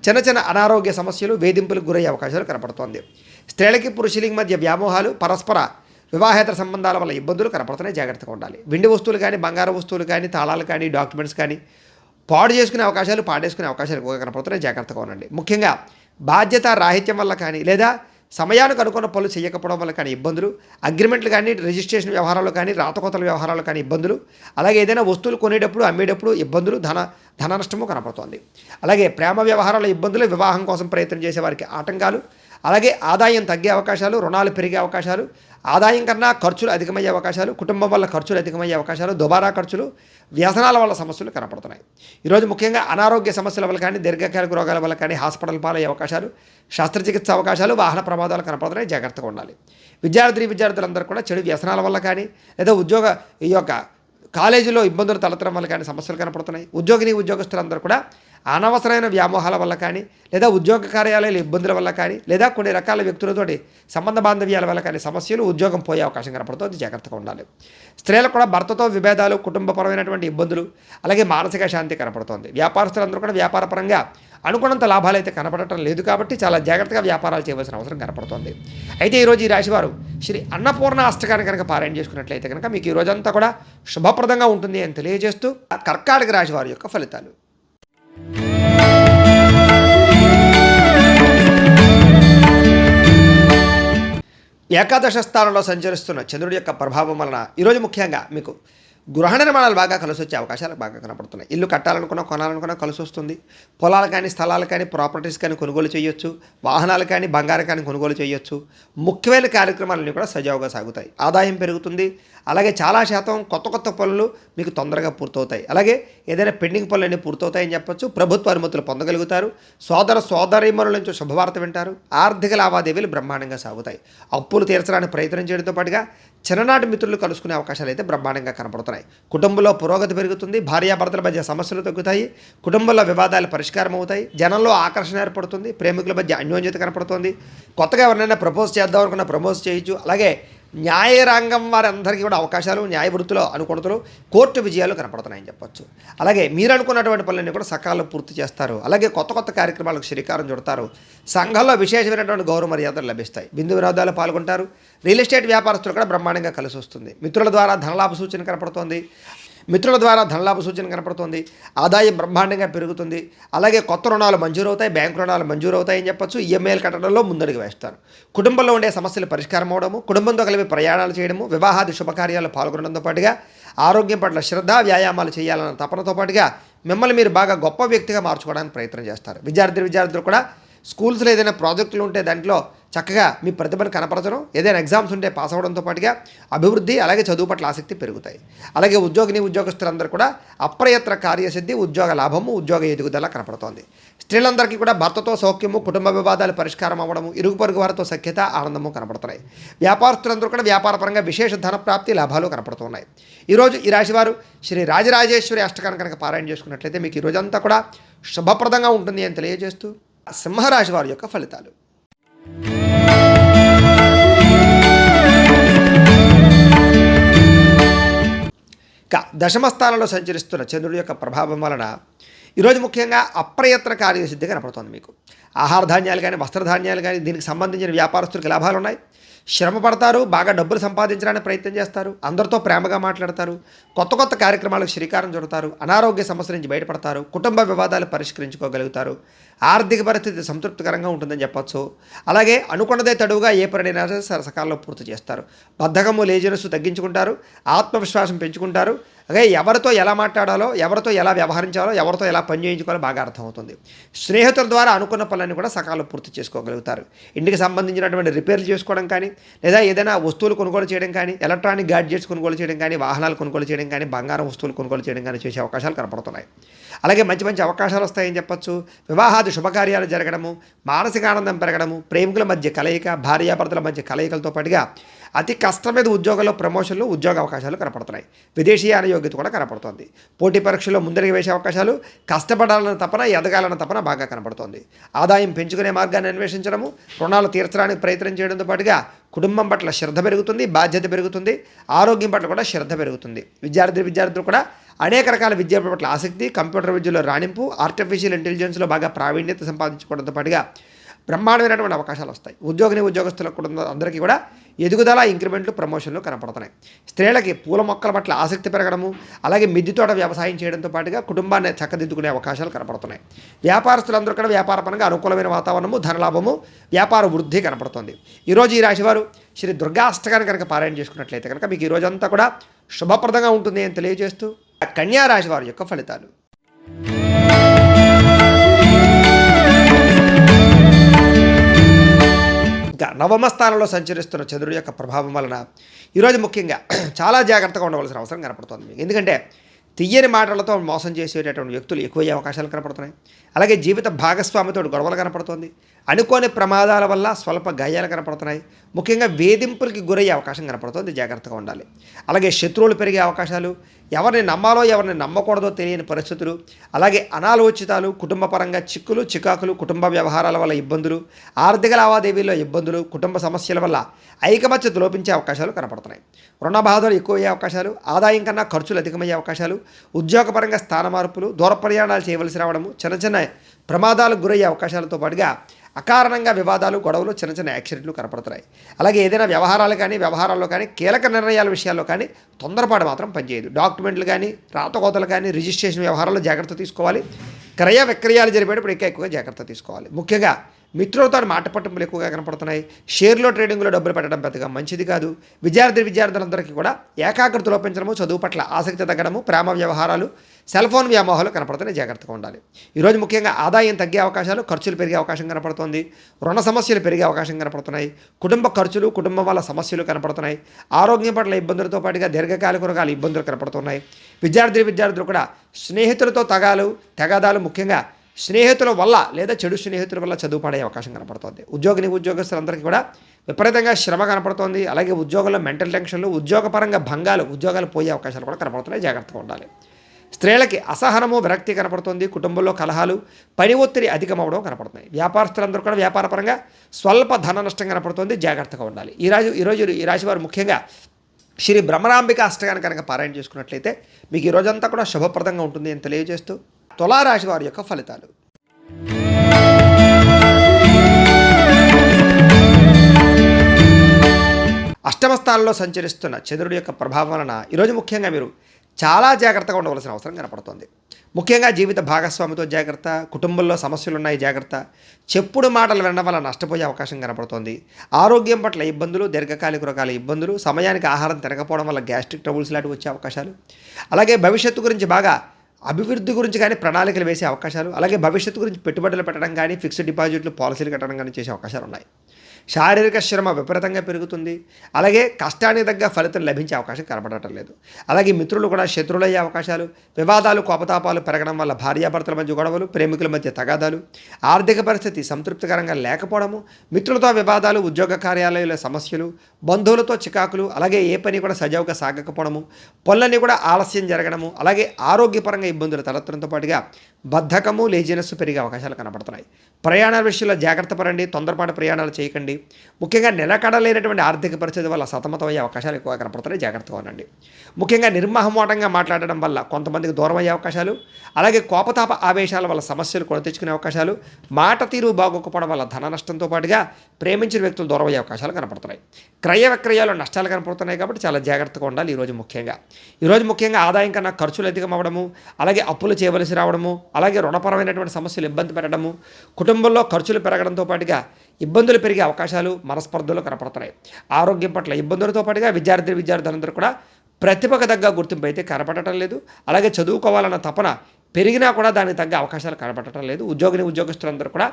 చిన్న చిన్న అనారోగ్య సమస్యలు, వేధింపులకు గురయ్యే అవకాశాలు కనపడుతోంది. స్త్రీలకి పురుషులకి మధ్య వ్యామోహాలు, పరస్పర వివాహేతర సంబంధాల వల్ల ఇబ్బందులు కనపడుతున్నాయి. జాగ్రత్తగా ఉండాలి. వెండి వస్తువులు కానీ, బంగారు వస్తువులు కానీ, తాళాలు కానీ, డాక్యుమెంట్స్ కానీ పాడు చేసుకునే అవకాశాలు, పాడేసుకునే అవకాశాలు ఎక్కువగా కనపడుతున్నాయి. జాగ్రత్తగా ఉండండి. ముఖ్యంగా బాధ్యత రాహిత్యం వల్ల కానీ, లేదా సమయానికి అనుకున్న పనులు చేయకపోవడం వల్ల కానీ ఇబ్బందులు, అగ్రిమెంట్లు కానీ, రిజిస్ట్రేషన్ వ్యవహారాలు కానీ, రాతకోతల వ్యవహారాలు కానీ ఇబ్బందులు, అలాగే ఏదైనా వస్తువులు కొనేటప్పుడు, అమ్మేటప్పుడు ఇబ్బందులు, ధన నష్టము కనపడుతోంది. అలాగే ప్రేమ వ్యవహారాల ఇబ్బందులు, వివాహం కోసం ప్రయత్నం చేసే వారికి ఆటంకాలు, అలాగే ఆదాయం తగ్గే అవకాశాలు, రుణాలు పెరిగే అవకాశాలు, ఆదాయం కన్నా ఖర్చులు అధికమయ్యే అవకాశాలు, కుటుంబం వల్ల ఖర్చులు అధికమయ్యే అవకాశాలు, దుబారా ఖర్చులు, వ్యసనాల వల్ల సమస్యలు కనపడుతున్నాయి. ఈరోజు ముఖ్యంగా అనారోగ్య సమస్యల వల్ల కానీ, దీర్ఘకాలిక రోగాల వల్ల కానీ హాస్పిటల్ పాలయ్యే అవకాశాలు, శస్త్రచికిత్స అవకాశాలు, వాహన ప్రమాదాలు కనపడుతున్నాయి. జాగ్రత్తగా ఉండాలి. విద్యార్థులందరూ కూడా చెడు వ్యసనాల వల్ల కానీ, లేదా ఈ యొక్క కాలేజీలో ఇబ్బందులు తలెత్తడం వల్ల కానీ సమస్యలు కనపడుతున్నాయి. ఉద్యోగస్తులందరూ కూడా అనవసరమైన వ్యామోహాల వల్ల కానీ, లేదా ఉద్యోగ కార్యాలయాల ఇబ్బందుల వల్ల కానీ, లేదా కొన్ని రకాల వ్యక్తులతోటి సంబంధ బాంధవ్యాల వల్ల కానీ సమస్యలు, ఉద్యోగం పోయే అవకాశం కనపడుతుంది. జాగ్రత్తగా ఉండాలి. స్త్రీలకు కూడా భర్తతో విభేదాలు, కుటుంబపరమైనటువంటి ఇబ్బందులు, అలాగే మానసిక శాంతి కనపడుతోంది. వ్యాపారస్తులందరూ కూడా వ్యాపారపరంగా అనుకున్నంత లాభాలు అయితే కనపడటం లేదు కాబట్టి చాలా జాగ్రత్తగా వ్యాపారాలు చేయవలసిన అవసరం కనపడుతోంది. అయితే ఈరోజు ఈ రాశివారు శ్రీ అన్నపూర్ణ అష్టకాన్ని కనుక పారాయణ చేసుకున్నట్లయితే కనుక మీకు ఈ రోజంతా కూడా శుభప్రదంగా ఉంటుంది అని తెలియజేస్తూ కర్కాటక రాశి వారి యొక్క ఫలితాలు. ఏకాదశ స్థానంలో సంచరిస్తున్న చంద్రుడి యొక్క ప్రభావం వలన ఈరోజు ముఖ్యంగా మీకు గృహ నిర్మాణాలు బాగా కలిసి వచ్చే అవకాశాలు బాగా కనపడుతున్నాయి. ఇల్లు కట్టాలనుకున్నా, కొనాలనుకున్నా కలిసి వస్తుంది. పొలాలు కానీ, స్థలాలు కానీ, ప్రాపర్టీస్ కానీ కొనుగోలు చేయొచ్చు. వాహనాలు కానీ, బంగారం కానీ కొనుగోలు చేయొచ్చు. ముఖ్యమైన కార్యక్రమాలన్నీ కూడా సజావుగా సాగుతాయి. ఆదాయం పెరుగుతుంది. అలాగే చాలా శాతం కొత్త పనులు మీకు తొందరగా పూర్తవుతాయి. అలాగే ఏదైనా పెండింగ్ పనులన్నీ పూర్తవుతాయని చెప్పొచ్చు. ప్రభుత్వ అనుమతులు పొందగలుగుతారు. సోదరీమణుల నుంచి శుభవార్త వింటారు. ఆర్థిక లావాదేవీలు బ్రహ్మాండంగా సాగుతాయి. అప్పులు తీర్చడానికి ప్రయత్నం చేయడంతో పాటుగా చిన్ననాటి మిత్రులు కలుసుకునే అవకాశాలు అయితే బ్రహ్మాండంగా కనపడుతున్నాయి. కుటుంబంలో పురోగతి పెరుగుతుంది. భార్యాభర్తల మధ్య సమస్యలు తగ్గుతాయి. కుటుంబంలో వివాదాలు పరిష్కారం అవుతాయి. జనంలో ఆకర్షణ ఏర్పడుతుంది. ప్రేమికుల మధ్య అన్యోన్యత కనపడుతుంది. కొత్తగా ఎవరినైనా ప్రపోజ్ చేద్దాం అనుకున్న ప్రపోజ్ చేయొచ్చు. అలాగే న్యాయరంగం వారందరికీ కూడా అవకాశాలు, న్యాయ వృత్తిలో అనుకూలతలు, కోర్టు విజయాలు కనపడుతున్నాయని చెప్పొచ్చు. అలాగే మీరు అనుకున్నటువంటి పనులన్నీ కూడా సకాలంలో పూర్తి చేస్తారు. అలాగే కొత్త కార్యక్రమాలకు శ్రీకారం చుడతారు. సంఘంలో విశేషమైనటువంటి గౌరవ మర్యాదలు లభిస్తాయి. బిందు వినోదాలు పాల్గొంటారు. రియల్ ఎస్టేట్ వ్యాపారస్తులు కూడా బ్రహ్మాండంగా కలిసి వస్తుంది. మిత్రుల ద్వారా ధనలాభ సూచన కనపడుతోంది. ఆదాయం బ్రహ్మాండంగా పెరుగుతుంది. అలాగే కొత్త రుణాలు మంజూరవుతాయి. బ్యాంకు రుణాలు మంజూరవుతాయని చెప్పొచ్చు. ఈఎంఐలు కట్టడంలో ముందడుగు వేస్తారు. కుటుంబంలో ఉండే సమస్యలు పరిష్కారం అవడము, కుటుంబంతో కలిపి ప్రయాణాలు చేయడము, వివాహాది శుభకార్యాలు పాల్గొనడంతో పాటుగా ఆరోగ్యం పట్ల శ్రద్ధ, వ్యాయామాలు చేయాలన్న తపనతో పాటుగా మిమ్మల్ని మీరు బాగా గొప్ప వ్యక్తిగా మార్చుకోవడానికి ప్రయత్నం చేస్తారు. విద్యార్థులు కూడా స్కూల్స్లో ఏదైనా ప్రాజెక్టులు ఉంటే దాంట్లో చక్కగా మీ ప్రతిభను కనపరచడం, ఏదైనా ఎగ్జామ్స్ ఉంటే పాస్ అవ్వడంతో పాటుగా అభివృద్ధి, అలాగే చదువు పట్ల ఆసక్తి పెరుగుతాయి. అలాగే ఉద్యోగస్తులందరూ కూడా అప్రయత్న కార్యసిద్ధి, ఉద్యోగ లాభము, ఉద్యోగ ఎదుగుదల కనపడుతోంది. స్త్రీలందరికీ కూడా భర్తతో సౌఖ్యము, కుటుంబ వివాదాలు పరిష్కారం అవ్వడము, ఇరుగు పొరుగు వారితో సఖ్యత, ఆనందము కనపడుతున్నాయి. వ్యాపారస్తులందరూ కూడా వ్యాపారపరంగా విశేష ధన ప్రాప్తి, లాభాలు కనపడుతున్నాయి. ఈరోజు ఈ రాశివారు శ్రీ రాజరాజేశ్వరి అష్టకాన్ని కనుక పారాయణ చేసుకున్నట్లయితే మీకు ఈ రోజంతా కూడా శుభప్రదంగా ఉంటుంది అని తెలియజేస్తూ సింహరాశి వారి యొక్క ఫలితాలు. ఇక దశమ స్థానంలో సంచరిస్తున్న చంద్రుడి యొక్క ప్రభావం వలన ఈరోజు ముఖ్యంగా అప్రయత్న కార్యసిద్ధి కనపడుతుంది. మీకు ఆహార ధాన్యాలు కానీ, వస్త్రధాన్యాలు కానీ, దీనికి సంబంధించిన వ్యాపారస్తులకు లాభాలు ఉన్నాయి. శ్రమ పడతారు, బాగా డబ్బులు సంపాదించడానికి ప్రయత్నం చేస్తారు, అందరితో ప్రేమగా మాట్లాడతారు, కొత్త కార్యక్రమాలకు శ్రీకారం చుడతారు, అనారోగ్య సమస్యల నుంచి బయటపడతారు, కుటుంబ వివాదాలు పరిష్కరించుకోగలుగుతారు, ఆర్థిక పరిస్థితి సంతృప్తికరంగా ఉంటుందని చెప్పచ్చు. అలాగే అనుకున్నదే తడువుగా ఏ పనినైనా సకాలంలో పూర్తి చేస్తారు. బద్ధకము, లేజినెస్ తగ్గించుకుంటారు, ఆత్మవిశ్వాసం పెంచుకుంటారు. అలాగే ఎవరితో ఎలా మాట్లాడాలో, ఎవరితో ఎలా వ్యవహరించాలో, ఎవరితో ఎలా పని చేయించుకోవాలో బాగా అర్థమవుతుంది. స్నేహితుల ద్వారా అనుకున్న పనులన్నీ కూడా సకాలంలో పూర్తి చేసుకోగలుగుతారు. ఇంటికి సంబంధించినటువంటి రిపేర్లు చేసుకోవడం కానీ, లేదా ఏదైనా వస్తువులు కొనుగోలు చేయడం కానీ, ఎలక్ట్రానిక్ గ్యాడ్జెట్స్ కొనుగోలు చేయడం కానీ, వాహనాలు కొనుగోలు చేయడం కానీ, బంగారం వస్తువులు కొనుగోలు చేయడం కానీ చేసే అవకాశాలు కనపడుతున్నాయి. అలాగే మంచి అవకాశాలు వస్తాయని చెప్పచ్చు. వివాహాది శుభకార్యాలు జరగడము, మానసిక ఆనందం పెరగడము, ప్రేమికుల మధ్య కలయిక, భార్యాభర్తల మధ్య కలయికలతో పాటుగా అతి కష్టమైన ఉద్యోగంలో ప్రమోషన్లు, ఉద్యోగ అవకాశాలు కనపడుతున్నాయి. విదేశీయాన యోగ్యత కూడా కనపడుతోంది. పోటీ పరీక్షల్లో ముందరికి వేసే అవకాశాలు, కష్టపడాలన్న తపన, ఎదగాలన్న తపన బాగా కనపడుతోంది. ఆదాయం పెంచుకునే మార్గాన్ని అన్వేషించడము, రుణాలు తీర్చడానికి ప్రయత్నం చేయడంతో పాటుగా కుటుంబం పట్ల శ్రద్ధ పెరుగుతుంది, బాధ్యత పెరుగుతుంది, ఆరోగ్యం పట్ల కూడా శ్రద్ధ పెరుగుతుంది. విద్యార్థులు కూడా అనేక రకాల విద్య పట్ల ఆసక్తి, కంప్యూటర్ విద్యలో రాణింపు, ఆర్టిఫిషియల్ ఇంటెలిజెన్స్లో బాగా ప్రావీణ్యత సంపాదించుకోవడంతో పాటుగా బ్రహ్మాండమైనటువంటి అవకాశాలు వస్తాయి. ఉద్యోగస్తులకు కూడా అందరికీ కూడా ఎదుగుదల, ఇంక్రిమెంట్లు, ప్రమోషన్లు కనపడుతున్నాయి. స్త్రీలకి పూల మొక్కల పట్ల ఆసక్తి పెరగడము, అలాగే మిద్దె తోట వ్యవసాయం చేయడంతో పాటుగా కుటుంబాన్ని చక్కదిద్దుకునే అవకాశాలు కనపడుతున్నాయి. వ్యాపారస్తులందరూ కూడా వ్యాపారపరంగా అనుకూలమైన వాతావరణము, ధనలాభము, వ్యాపార వృద్ధి కనపడుతుంది. ఈరోజు ఈ రాశివారు శ్రీ దుర్గా అష్టకాన్ని కనుక పారాయణ చేసుకున్నట్లయితే కనుక మీకు ఈ రోజంతా కూడా శుభప్రదంగా ఉంటుంది అని తెలియజేస్తూ కన్యా రాశి వారి యొక్క ఫలితాలు. ఇంకా నవమ స్థానంలో సంచరిస్తున్న చంద్రుడి యొక్క ప్రభావం వలన ఈరోజు ముఖ్యంగా చాలా జాగ్రత్తగా ఉండవలసిన అవసరం కనపడుతుంది మీకు. ఎందుకంటే తియ్యని మాటలతో మోసం చేసేటటువంటి వ్యక్తులు ఎక్కువయ్యే అవకాశాలు కనపడుతున్నాయి. అలాగే జీవిత భాగస్వామితో గొడవలు కనపడుతుంది. అనుకోని ప్రమాదాల వల్ల స్వల్ప గాయాలు కనపడుతున్నాయి. ముఖ్యంగా వేధింపులకి గురయ్యే అవకాశం కనపడుతుంది, జాగ్రత్తగా ఉండాలి. అలాగే శత్రువులు పెరిగే అవకాశాలు, ఎవరిని నమ్మాలో ఎవరిని నమ్మకూడదో తెలియని పరిస్థితులు, అలాగే అనాలోచితాలు, కుటుంబపరంగా చిక్కులు, చికాకులు, కుటుంబ వ్యవహారాల వల్ల ఇబ్బందులు, ఆర్థిక లావాదేవీల్లో ఇబ్బందులు, కుటుంబ సమస్యల వల్ల ఐకమత్యత లోపించే అవకాశాలు కనపడుతున్నాయి. రుణ బాధలు ఎక్కువయ్యే అవకాశాలు, ఆదాయం కన్నా ఖర్చులు అధికమయ్యే అవకాశాలు, ఉద్యోగపరంగా స్థాన మార్పులు, దూర ప్రయాణాలు చేయవలసి రావడము, చిన్న ప్రమాదాలకు గురయ్యే అవకాశాలతో పాటుగా అకారణంగా వివాదాలు, గొడవలు, చిన్న యాక్సిడెంట్లు కనపడుతున్నాయి. అలాగే ఏదైనా వ్యవహారాల్లో కానీ కీలక నిర్ణయాల విషయాల్లో కానీ తొందరపాటు మాత్రం పనిచేయదు. డాక్యుమెంట్లు కానీ, రాతకోతలు కానీ, రిజిస్ట్రేషన్ వ్యవహారాల్లో జాగ్రత్త తీసుకోవాలి. క్రయ విక్రయాలు జరిపేటప్పుడు ఎక్కువగా జాగ్రత్త తీసుకోవాలి. ముఖ్యంగా మిత్రులతో మాట పట్టింపులు ఎక్కువగా కనపడుతున్నాయి. షేర్లో, ట్రేడింగ్లో డబ్బులు పెట్టడం పెద్దగా మంచిది కాదు. విద్యార్థులందరికీ కూడా ఏకాగ్రత లోపించడము, చదువు పట్ల ఆసక్తి తగ్గడము, ప్రేమ వ్యవహారాలు, సెల్ ఫోన్ వ్యామోహాలు కనపడుతున్నాయి, జాగ్రత్తగా ఉండాలి. ఈరోజు ముఖ్యంగా ఆదాయం తగ్గే అవకాశాలు, ఖర్చులు పెరిగే అవకాశం కనపడుతుంది. రుణ సమస్యలు పెరిగే అవకాశం కనపడుతున్నాయి. కుటుంబ ఖర్చులు, కుటుంబం వల్ల సమస్యలు కనపడుతున్నాయి. ఆరోగ్యం పట్ల ఇబ్బందులతో పాటుగా దీర్ఘకాలిక రోగాలు, ఇబ్బందులు కనపడుతున్నాయి. విద్యార్థులు కూడా స్నేహితులతో తగాదాలు, ముఖ్యంగా స్నేహితుల వల్ల లేదా చెడు స్నేహితుల వల్ల చదువు పడే అవకాశం కనపడుతుంది. ఉద్యోగస్తులందరికీ కూడా విపరీతంగా శ్రమ కనపడుతోంది. అలాగే ఉద్యోగంలో మెంటల్ టెన్షన్లు, ఉద్యోగపరంగా భంగాలు, ఉద్యోగాలు పోయే అవకాశాలు కూడా కనపడుతున్నాయి, జాగ్రత్తగా ఉండాలి. స్త్రీలకి అసహనము, విరక్తి కనపడుతుంది. కుటుంబంలో కలహాలు, పని ఒత్తిడి అధికమవడం కనపడుతున్నాయి. వ్యాపారస్తులందరూ కూడా వ్యాపారపరంగా స్వల్ప ధన నష్టం కనపడుతుంది, జాగ్రత్తగా ఉండాలి. ఈరోజు ఈ రాశి వారు ముఖ్యంగా శ్రీ బ్రహ్మరాంబిక అష్టకాన్ని కనుక పారాయణ చేసుకున్నట్లయితే మీకు ఈ రోజంతా కూడా శుభప్రదంగా ఉంటుంది అని తెలియజేస్తూ తులారాశి వారి యొక్క ఫలితాలు. అష్టమ స్థానంలో సంచరిస్తున్న చంద్రుడి యొక్క ప్రభావం వలన ఈరోజు ముఖ్యంగా మీరు చాలా జాగ్రత్తగా ఉండవలసిన అవసరం కనపడుతుంది. ముఖ్యంగా జీవిత భాగస్వామితో జాగ్రత్త, కుటుంబంలో సమస్యలు ఉన్నాయి, జాగ్రత్త, చెప్పుడు మాటలు వినడం వల్ల నష్టపోయే అవకాశం కనపడుతోంది. ఆరోగ్యం పట్ల ఇబ్బందులు, దీర్ఘకాలిక రకాల ఇబ్బందులు, సమయానికి ఆహారం తినకపోవడం వల్ల గ్యాస్ట్రిక్ ట్రబుల్స్ లాంటివి వచ్చే అవకాశాలు, అలాగే భవిష్యత్తు గురించి బాగా అభివృద్ధి గురించి కానీ ప్రణాళికలు వేసే అవకాశాలు, అలాగే భవిష్యత్తు గురించి పెట్టుబడులు పెట్టడం కానీ, ఫిక్స్డ్ డిపాజిట్లు పాలసీలు కట్టడం కానీ చేసే అవకాశాలు ఉన్నాయి. శారీరక శ్రమ విపరీతంగా పెరుగుతుంది. అలాగే కష్టానికి తగ్గ ఫలితం లభించే అవకాశం కనపడటం లేదు. అలాగే మిత్రులు కూడా శత్రువులయ్యే అవకాశాలు, వివాదాలు కోపతాపాలు పెరగడం వల్ల భార్యాభర్తల మధ్య గొడవలు, ప్రేమికుల మధ్య తగాదాలు, ఆర్థిక పరిస్థితి సంతృప్తికరంగా లేకపోవడము, మిత్రులతో వివాదాలు, ఉద్యోగ కార్యాలయాల సమస్యలు, బంధువులతో చికాకులు, అలాగే ఏ పని కూడా సజావుగా సాగకపోవడము, పనులన్నీ కూడా ఆలస్యం జరగడము, అలాగే ఆరోగ్యపరంగా ఇబ్బందులు తలెత్తడంతో పాటుగా బద్ధకము, లేజినెస్ పెరిగే అవకాశాలు కనపడుతున్నాయి. ప్రయాణాల విషయంలో జాగ్రత్త పడండి, తొందరపాటు ప్రయాణాలు చేయకండి. ముఖ్యంగా నిలకడలేనటువంటి ఆర్థిక పరిస్థితి వల్ల సతమతమయ్యే అవకాశాలు ఎక్కువ కనపడుతున్నాయి, జాగ్రత్తగా ఉండండి. ముఖ్యంగా నిర్మహమాటంగా మాట్లాడడం వల్ల కొంతమందికి దూరం అయ్యే అవకాశాలు, అలాగే కోపతాప ఆవేశాల వల్ల సమస్యలు కొని తెచ్చుకునే అవకాశాలు, మాట తీరు బాగోకపోవడం వల్ల ధన నష్టంతో పాటుగా ప్రేమించిన వ్యక్తులు దూరం అయ్యే అవకాశాలు కనపడుతున్నాయి. క్రయ విక్రయాలు నష్టాలు కనపడుతున్నాయి కాబట్టి చాలా జాగ్రత్తగా ఉండాలి. ఈరోజు ముఖ్యంగా ఆదాయం కన్నా ఖర్చులు అధికమవ్వడము, అలాగే అప్పులు చేయవలసి రావడము, అలాగే రుణపరమైనటువంటి సమస్యలు ఇబ్బంది పెట్టడము, కుటుంబంలో ఖర్చులు పెరగడంతో పాటుగా ఇబ్బందులు పెరిగే అవకాశాలు, మనస్పర్ధలు కనపడుతున్నాయి. ఆరోగ్యం పట్ల ఇబ్బందులతో పాటుగా విద్యార్థులందరూ కూడా ప్రతిభకు తగ్గ గుర్తింపు అయితే కనపడటం లేదు. అలాగే చదువుకోవాలన్న తపన పెరిగినా కూడా దానికి తగ్గ అవకాశాలు కనపడటం లేదు. ఉద్యోగస్తులందరూ కూడా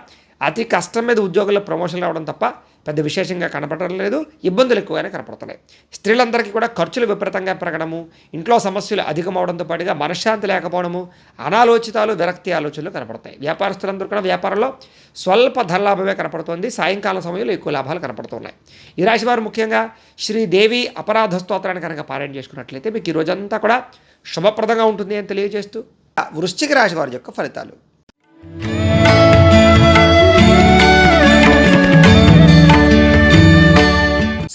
అతి కష్టం మీద ఉద్యోగుల్లో ప్రమోషన్లు రావడం తప్ప పెద్ద విశేషంగా కనపడటం లేదు. ఇబ్బందులు ఎక్కువగానే కనపడుతున్నాయి. స్త్రీలందరికీ కూడా ఖర్చులు విపరీతంగా పెరగడము, ఇంట్లో సమస్యలు అధికమవడంతో పాటుగా మనశ్శాంతి లేకపోవడము, అనాలోచితాలు, విరక్తి ఆలోచనలు కనపడతాయి. వ్యాపారస్తులందరూ కూడా వ్యాపారంలో స్వల్ప ధనలాభమే కనపడుతుంది. సాయంకాలం సమయంలో ఎక్కువ లాభాలు కనపడుతున్నాయి. ఈ రాశి వారు ముఖ్యంగా శ్రీదేవి అపరాధ స్తోత్రాన్ని కనుక పారాయణ చేసుకున్నట్లయితే మీకు ఈ రోజంతా కూడా శుభప్రదంగా ఉంటుంది అని తెలియజేస్తూ వృశ్చిక రాశి వారి యొక్క ఫలితాలు.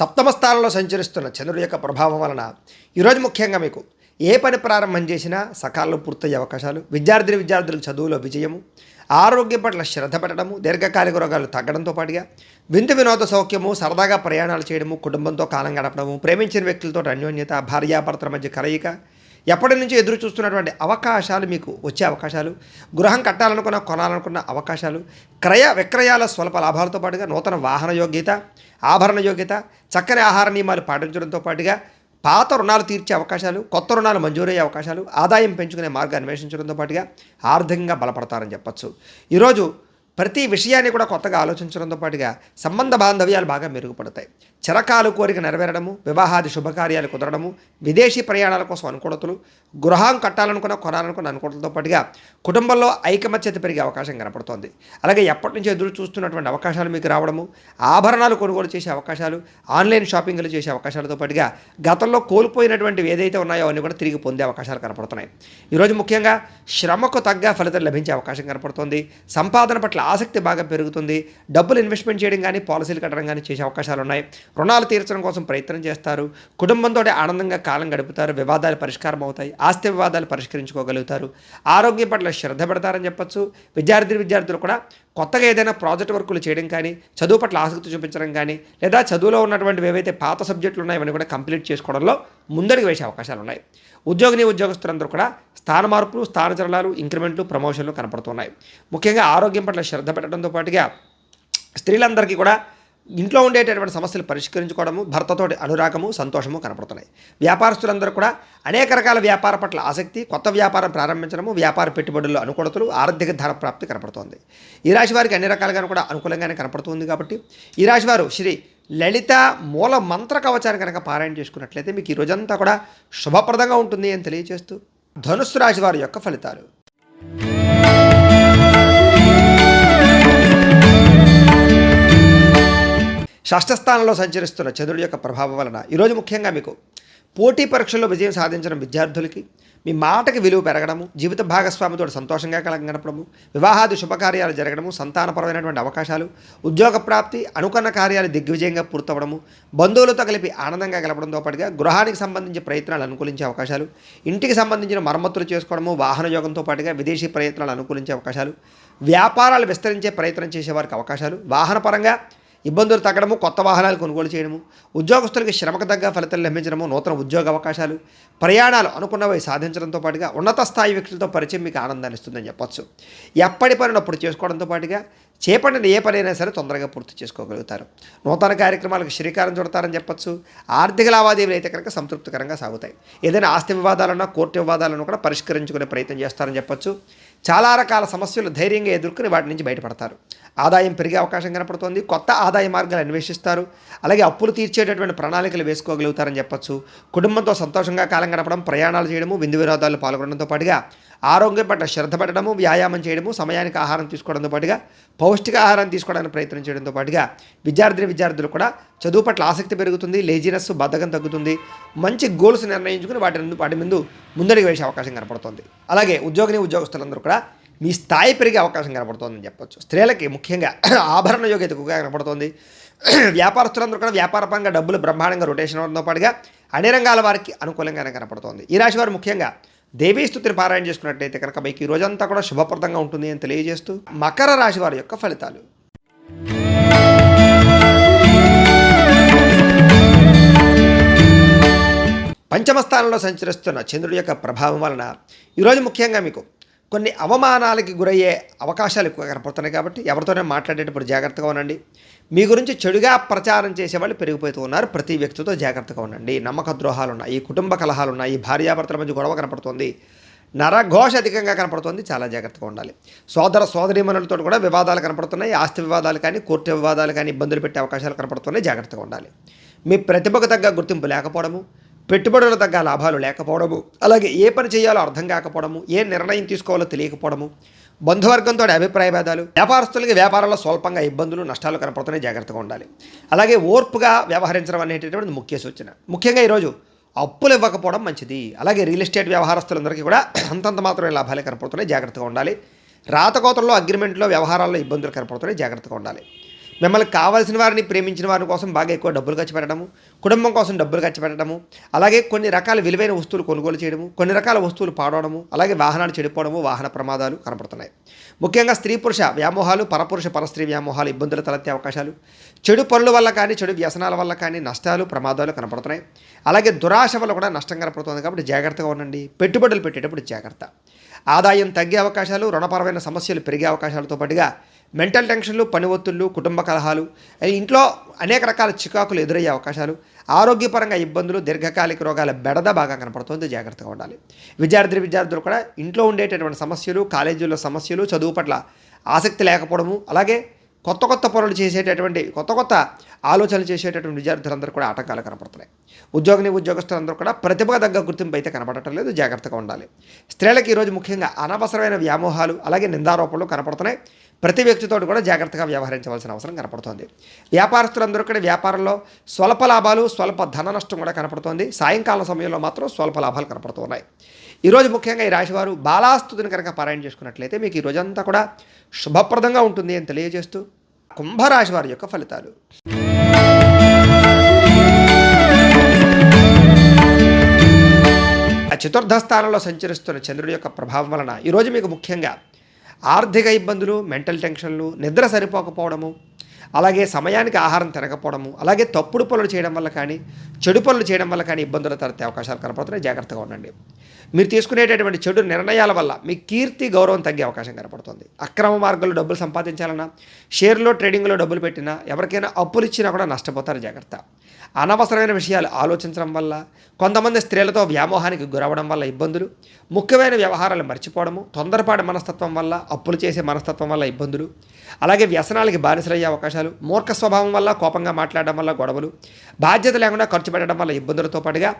సప్తమ స్థానంలో సంచరిస్తున్న చంద్రుడి యొక్క ప్రభావం వలన ఈరోజు ముఖ్యంగా మీకు ఏ పని ప్రారంభం చేసినా సకాలంలో పూర్తయ్యే అవకాశాలు, విద్యార్థులకు చదువులో విజయము, ఆరోగ్యం పట్ల శ్రద్ధ పెట్టడము, దీర్ఘకాలిక రోగాలు తగ్గడంతో పాటుగా విందు వినోద సౌఖ్యము, సరదాగా ప్రయాణాలు చేయడము, కుటుంబంతో కాలం గడపడము, ప్రేమించిన వ్యక్తులతో అన్యోన్యత, భార్యాభర్తల మధ్య కలయిక, ఎప్పటి నుంచి ఎదురు చూస్తున్నటువంటి అవకాశాలు మీకు వచ్చే అవకాశాలు, గృహం కొనాలనుకున్న అవకాశాలు, క్రయ విక్రయాల స్వల్ప లాభాలతో పాటుగా నూతన వాహన యోగ్యత, ఆభరణ యోగ్యత, చక్కని ఆహార నియమాలు పాటించడంతో పాటుగా పాత రుణాలు తీర్చే అవకాశాలు, కొత్త రుణాలు మంజూరయ్యే అవకాశాలు, ఆదాయం పెంచుకునే మార్గాన్ని అన్వేషించడంతో పాటుగా ఆర్థికంగా బలపడతారని చెప్పచ్చు. ఈరోజు ప్రతి విషయాన్ని కూడా కొత్తగా ఆలోచించడంతో పాటుగా సంబంధ బాంధవ్యాలు బాగా మెరుగుపడతాయి. చిరకాలు కోరిక నెరవేరడము, వివాహాది శుభకార్యాలు కుదరడము, విదేశీ ప్రయాణాల కోసం అనుకూలతలు, గృహం కొనాలనుకున్న అనుకూలతలతో పాటుగా కుటుంబంలో ఐకమత్యత పెరిగే అవకాశం కనపడుతోంది. అలాగే ఎప్పటి నుంచో ఎదురు చూస్తున్నటువంటి అవకాశాలు మీకు రావడము, ఆభరణాలు కొనుగోలు చేసే అవకాశాలు, ఆన్లైన్ షాపింగ్లు చేసే అవకాశాలతో పాటుగా గతంలో కోల్పోయినటువంటివి ఏదైతే ఉన్నాయో అవన్నీ కూడా తిరిగి పొందే అవకాశాలు కనపడుతున్నాయి. ఈరోజు ముఖ్యంగా శ్రమకు తగ్గ ఫలితం లభించే అవకాశం కనపడుతోంది. సంపాదన పట్ల ఆసక్తి బాగా పెరుగుతుంది. డబ్బులు ఇన్వెస్ట్మెంట్ చేయడం కానీ, పాలసీలు కట్టడం కానీ చేసే అవకాశాలు ఉన్నాయి. రుణాలు తీర్చడం కోసం ప్రయత్నం చేస్తారు. కుటుంబంతో ఆనందంగా కాలం గడుపుతారు. వివాదాలు పరిష్కారం అవుతాయి. ఆస్తి వివాదాలు పరిష్కరించుకోగలుగుతారు. ఆరోగ్యం పట్ల శ్రద్ధ పెడతారని చెప్పచ్చు. విద్యార్థులు కూడా కొత్తగా ఏదైనా ప్రాజెక్ట్ వర్కులు చేయడం కానీ, చదువు పట్ల ఆసక్తి చూపించడం కానీ, లేదా చదువులో ఉన్నటువంటివి ఏవైతే పాత సబ్జెక్టులు ఉన్నాయో అవన్నీ కూడా కంప్లీట్ చేసుకోవడంలో ముందడుగు వేసే అవకాశాలు ఉన్నాయి. ఉద్యోగస్తులందరూ కూడా స్థాన మార్పులు, స్థానచలనాలు, ఇంక్రిమెంట్లు, ప్రమోషన్లు కనపడుతున్నాయి. ముఖ్యంగా ఆరోగ్యం పట్ల శ్రద్ధ పెట్టడంతో పాటుగా స్త్రీలందరికీ కూడా ఇంట్లో ఉండేటటువంటి సమస్యలు పరిష్కరించుకోవడము, భర్తతోటి అనురాగము, సంతోషము కనపడుతున్నాయి. వ్యాపారస్తులందరూ కూడా అనేక రకాల వ్యాపార పట్ల ఆసక్తి, కొత్త వ్యాపారం ప్రారంభించడము, వ్యాపార పెట్టుబడుల్లో అనుకూలతలు, ఆర్థిక ధన ప్రాప్తి కనపడుతోంది. ఈ రాశి వారికి అన్ని రకాలుగా కూడా అనుకూలంగానే కనపడుతుంది. కాబట్టి ఈ రాశి వారు శ్రీ లలిత మూల మంత్ర కవచాన్ని కనుక పారాయణ చేసుకున్నట్లయితే మీకు ఈ రోజంతా కూడా శుభప్రదంగా ఉంటుంది అని తెలియజేస్తూ ధనుస్సు రాశి వారి యొక్క ఫలితాలు. షష్ఠస్థానంలో సంచరిస్తున్న చంద్రుడి యొక్క ప్రభావం వలన ఈరోజు ముఖ్యంగా మీకు పోటీ పరీక్షల్లో విజయం సాధించడం విద్యార్థులకి, మీ మాటకి విలువ పెరగడము, జీవిత భాగస్వామితో సంతోషంగా గడపడము, వివాహాది శుభకార్యాలు జరగడము, సంతానపరమైనటువంటి అవకాశాలు, ఉద్యోగ ప్రాప్తి, అనుకున్న కార్యాలు దిగ్విజయంగా పూర్తవడము, బంధువులతో కలిపి ఆనందంగా గడపడంతో పాటుగా గృహానికి సంబంధించి ప్రయత్నాలు అనుకూలించే అవకాశాలు, ఇంటికి సంబంధించిన మరమ్మతులు చేసుకోవడము, వాహన యోగంతో పాటుగా విదేశీ ప్రయత్నాలు అనుకూలించే అవకాశాలు, వ్యాపారాలు విస్తరించే ప్రయత్నం చేసేవారికి అవకాశాలు, వాహనపరంగా ఇబ్బందులు తగ్గడము, కొత్త వాహనాలు కొనుగోలు చేయడము, ఉద్యోగస్తులకి శ్రమకు తగ్గ ఫలితాలు లభించడము, నూతన ఉద్యోగ అవకాశాలు, ప్రయాణాలు అనుకున్నవి సాధించడంతో పాటుగా ఉన్నత స్థాయి వ్యక్తులతో పరిచయం మీకు ఆనందాన్ని ఇస్తుందని చెప్పొచ్చు. ఎప్పటి పనిని అప్పుడు చేసుకోవడంతో పాటుగా చేపట్టిన ఏ పనైనా సరే తొందరగా పూర్తి చేసుకోగలుగుతారు. నూతన కార్యక్రమాలకు శ్రీకారం చుడతారని చెప్పొచ్చు. ఆర్థిక లావాదేవీలు అయితే కనుక సంతృప్తికరంగా సాగుతాయి. ఏదైనా ఆస్తి వివాదాలన్నా, కోర్టు వివాదాలను కూడా పరిష్కరించుకునే ప్రయత్నం చేస్తారని చెప్పొచ్చు. చాలా రకాల సమస్యలు ధైర్యంగా ఎదుర్కొని వాటి నుంచి బయటపడతారు. ఆదాయం పెరిగే అవకాశం కనపడుతోంది. కొత్త ఆదాయ మార్గాలు అన్వేషిస్తారు. అలాగే అప్పులు తీర్చేటటువంటి ప్రణాళికలు వేసుకోగలుగుతారని చెప్పొచ్చు. కుటుంబంతో సంతోషంగా కాలం గడపడం, ప్రయాణాలు చేయడము, విందు వినోదాల్లో పాల్గొనడంతో పాటుగా ఆరోగ్యం పట్ల శ్రద్ధ పెట్టడము, వ్యాయామం చేయడము, సమయానికి ఆహారం తీసుకోవడంతో పాటుగా పౌష్టికాహారం తీసుకోవడానికి ప్రయత్నం చేయడంతో పాటుగా విద్యార్థులు కూడా చదువు పట్ల ఆసక్తి పెరుగుతుంది. లేజినెస్, బద్ధకం తగ్గుతుంది. మంచి గోల్స్ నిర్ణయించుకుని వాటి ముందు ముందడుగు వేసే అవకాశం కనపడుతుంది. అలాగే ఉద్యోగస్తులందరూ కూడా మీ స్థాయి పెరిగే అవకాశం కనపడుతోందని చెప్పొచ్చు. స్త్రీలకి ముఖ్యంగా ఆభరణ యోగ్యత ఎక్కువగా కనపడుతోంది. వ్యాపారస్తులందరూ కూడా వ్యాపారపరంగా డబ్బులు బ్రహ్మాండంగా రొటేషన్ అవడంతో పాటుగా అన్ని రంగాల వారికి అనుకూలంగానే కనపడుతోంది. ఈ రాశి వారు ముఖ్యంగా దేవీ స్తుతిని పారాయణ చేసుకున్నట్లయితే కనుక మీకు ఈ రోజంతా కూడా శుభప్రదంగా ఉంటుంది అని తెలియజేస్తూ మకర రాశి వారి యొక్క ఫలితాలు. పంచమ స్థానంలో సంచరిస్తున్న చంద్రుడి యొక్క ప్రభావం వలన ఈరోజు ముఖ్యంగా మీకు కొన్ని అవమానాలకి గురయ్యే అవకాశాలు ఎక్కువ కనపడుతున్నాయి. కాబట్టి ఎవరితోనే మాట్లాడేటప్పుడు జాగ్రత్తగా ఉండండి. మీ గురించి చెడుగా ప్రచారం చేసేవాళ్ళు పెరిగిపోతూ ఉన్నారు. ప్రతి వ్యక్తితో జాగ్రత్తగా ఉండండి. నమ్మక ద్రోహాలు ఉన్నాయి, కుటుంబ కలహాలు ఉన్నాయి, భార్యాభర్తల మధ్య గొడవ కనపడుతోంది, నరఘోష అధికంగా కనపడుతోంది. చాలా జాగ్రత్తగా ఉండాలి. సోదరీమణులతో కూడా వివాదాలు కనపడుతున్నాయి. ఆస్తి వివాదాలు కానీ, కోర్టు వివాదాలు కానీ ఇబ్బందులు పెట్టే అవకాశాలు కనపడుతున్నాయి. జాగ్రత్తగా ఉండాలి. మీ ప్రతిభకు తగ్గ గుర్తింపు లేకపోవడము, పెట్టుబడులు తగ్గ లాభాలు లేకపోవడము, అలాగే ఏ పని చేయాలో అర్థం కాకపోవడము, ఏ నిర్ణయం తీసుకోవాలో తెలియకపోవడము, బంధువర్గంతో అభిప్రాయ భేదాలు, వ్యాపారస్తులకి వ్యాపారంలో స్వల్పంగా ఇబ్బందులు, నష్టాలు కనపడుతున్నాయి. జాగ్రత్తగా ఉండాలి. అలాగే ఓర్పుగా వ్యవహరించడం అనేటటువంటి ముఖ్య సూచన. ముఖ్యంగా ఈరోజు అప్పులు ఇవ్వకపోవడం మంచిది. అలాగే రియల్ ఎస్టేట్ వ్యవహారస్తులందరికీ కూడా అంతంత మాత్రమే లాభాలే కనపడుతున్నాయి. జాగ్రత్తగా ఉండాలి. రాతకోతల్లో, అగ్రిమెంట్లో, వ్యవహారాల్లో ఇబ్బందులు కనపడుతున్నాయి. జాగ్రత్తగా ఉండాలి. మిమ్మల్ని కావాల్సిన వారిని, ప్రేమించిన వారి కోసం బాగా ఎక్కువ డబ్బులు ఖర్చు పెట్టడము, కుటుంబం కోసం డబ్బులు ఖర్చు పెట్టడము, అలాగే కొన్ని రకాల విలువైన వస్తువులు కొనుగోలు చేయడము, కొన్ని రకాల వస్తువులు పాడవడము, అలాగే వాహనాలు చెడిపోవడము, వాహన ప్రమాదాలు కనపడుతున్నాయి. ముఖ్యంగా స్త్రీ పురుష వ్యామోహాలు, పరపురుష పరస్త్రీ వ్యామోహాలు ఇబ్బందులు తలెత్తే అవకాశాలు, చెడు పనుల వల్ల కానీ, చెడు వ్యసనాల వల్ల కానీ నష్టాలు, ప్రమాదాలు కనపడుతున్నాయి. అలాగే దురాశ వల్ల కూడా నష్టం కనపడుతుంది. కాబట్టి జాగ్రత్తగా ఉండండి. పెట్టుబడులు పెట్టేటప్పుడు జాగ్రత్త. ఆదాయం తగ్గే అవకాశాలు, రుణపరమైన సమస్యలు పెరిగే అవకాశాలతో పాటుగా మెంటల్ టెన్షన్లు, పని ఒత్తిళ్లు, కుటుంబ కలహాలు, ఇంట్లో అనేక రకాల చికాకులు ఎదురయ్యే అవకాశాలు, ఆరోగ్యపరంగా ఇబ్బందులు, దీర్ఘకాలిక రోగాల బెడద బాగా కనపడుతుంది. జాగ్రత్తగా ఉండాలి. విద్యార్థులు కూడా ఇంట్లో ఉండేటటువంటి సమస్యలు, కాలేజీల్లో సమస్యలు, చదువు పట్ల ఆసక్తి లేకపోవడము, అలాగే కొత్త పనులు చేసేటటువంటి కొత్త ఆలోచనలు చేసేటటువంటి విద్యార్థులందరూ కూడా ఆటంకాలు కనపడుతున్నాయి. ఉద్యోగస్తులందరూ కూడా ప్రతిభకు తగ్గ గుర్తింపు అయితే కనపడటం లేదు. జాగ్రత్తగా ఉండాలి. స్త్రీలకు ఈరోజు ముఖ్యంగా అనవసరమైన వ్యామోహాలు, అలాగే నిందారోపణలు కనపడుతున్నాయి. ప్రతి వ్యక్తితో కూడా జాగ్రత్తగా వ్యవహరించవలసిన అవసరం కనపడుతోంది. వ్యాపారస్తులందరూ కూడా వ్యాపారంలో స్వల్ప లాభాలు, స్వల్ప ధన నష్టం కూడా కనపడుతోంది. సాయంకాలం సమయంలో మాత్రం స్వల్ప లాభాలు కనపడుతున్నాయి. ఈరోజు ముఖ్యంగా ఈ రాశివారు బాలాస్తుతిని కనుక పారాయణ చేసుకున్నట్లయితే మీకు ఈ రోజంతా కూడా శుభప్రదంగా ఉంటుంది అని తెలియజేస్తూ కుంభరాశి వారి యొక్క ఫలితాలు. చతుర్థ స్థానంలో సంచరిస్తున్న చంద్రుడి యొక్క ప్రభావం వలన ఈరోజు మీకు ముఖ్యంగా ఆర్థిక ఇబ్బందులు, మెంటల్ టెన్షన్లు, నిద్ర సరిపోకపోవడము, అలాగే సమయానికి ఆహారం తినకపోవడము, అలాగే తప్పుడు పనులు చేయడం వల్ల కానీ, చెడు పనులు చేయడం వల్ల కానీ ఇబ్బందులు తలెత్తే అవకాశాలు కనపడుతున్నాయి. జాగ్రత్తగా ఉండండి. మీరు తీసుకునేటటువంటి చెడు నిర్ణయాల వల్ల మీ కీర్తి, గౌరవం తగ్గే అవకాశం కనపడుతుంది. అక్రమ మార్గంలో డబ్బులు సంపాదించాలన్నా, షేర్లో, ట్రేడింగ్లో డబ్బులు పెట్టినా, ఎవరికైనా అప్పులు ఇచ్చినా కూడా నష్టపోతారు. జాగ్రత్త. అనవసరమైన విషయాలు ఆలోచించడం వల్ల, కొంతమంది స్త్రీలతో వ్యామోహానికి గురవడం వల్ల ఇబ్బందులు, ముఖ్యమైన వ్యవహారాలు మర్చిపోవడము, తొందరపాటు మనస్తత్వం వల్ల, అప్పులు చేసే మనస్తత్వం వల్ల ఇబ్బందులు, అలాగే వ్యసనాలకి బానిసలయ్యే అవకాశాలు, మూర్ఖ స్వభావం వల్ల, కోపంగా మాట్లాడడం వల్ల గొడవలు, బాధ్యత లేకుండా ఖర్చు పెట్టడం వల్ల ఇబ్బందులతో పాటుగా